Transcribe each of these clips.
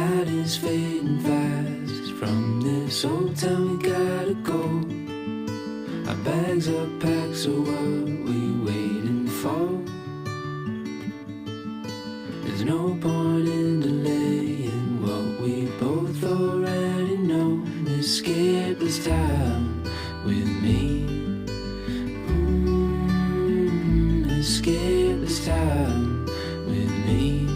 night is fading fast. From this old town we gotta go. Our bags are packed, so what we waiting for? There's no point in delaying what we both already know. Escape this time with me. Escape this time with me.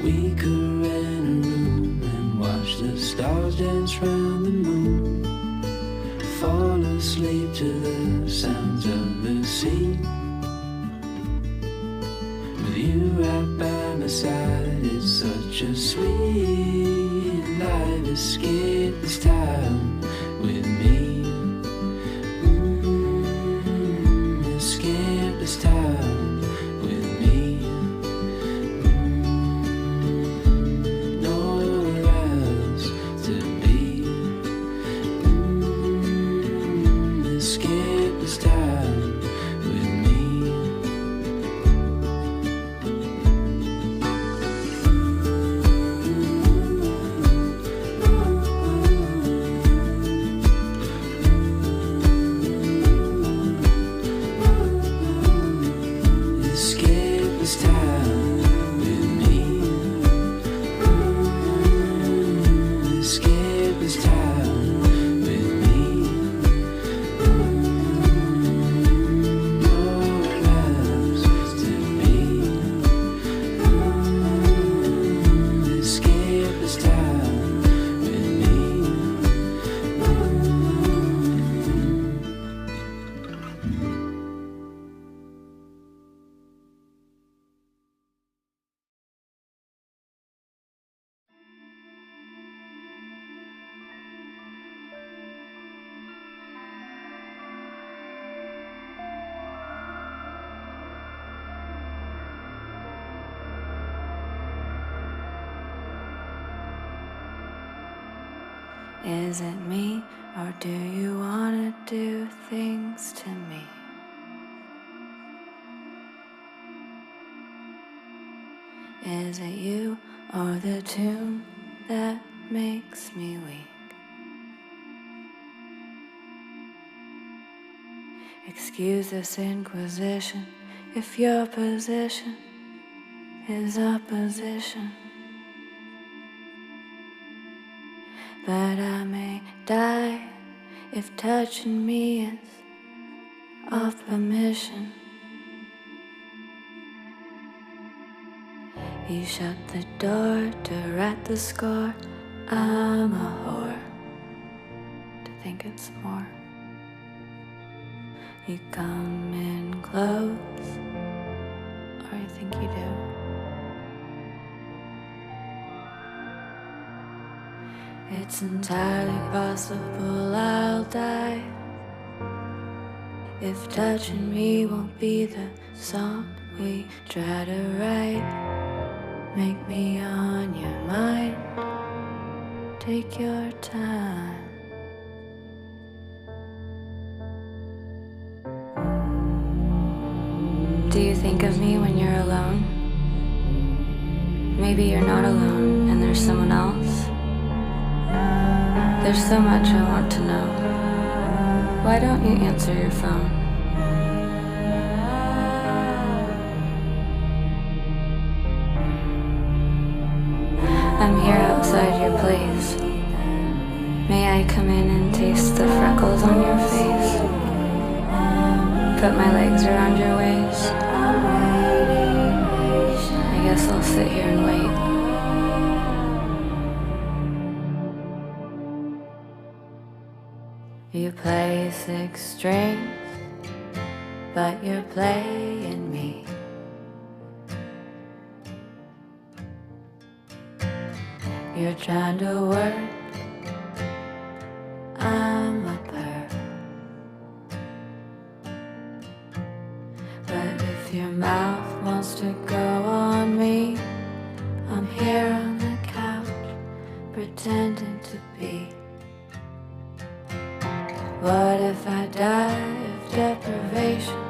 We could rent a room and watch the stars dance round the moon. Fall asleep to the sounds of the sea. With you right by my side, it's such a sweet life. Escape this time with me. Escape this time with me. Nowhere else to be. Escape this time with me. Escape this time with me. Escape this time with me. Nowhere else to be. Escape this time with me. Is it me, or do you wanna do things to me? Is it you, or the tune that makes me weak? Excuse this inquisition if your position is opposition. But I may die if touching me is off permission. You shut the door to write the score. I'm a whore to think it's more. You come in close, or I think you do. It's entirely possible I'll die if touching me won't be the song we try to write. Make me on your mind, take your time. Do you think of me when you're alone? Maybe you're not alone and there's someone else. There's so much I want to know. Why don't you answer your phone? I'm here outside your place. May I come in and taste the freckles on your face? Put my legs around your waist. I guess I'll sit here and wait. You play 6 strings, but you're playing me. You're trying to work, I'm a perv. But if your mouth wants to go on me, I'm here on the couch, pretending to be. What if I die of deprivation?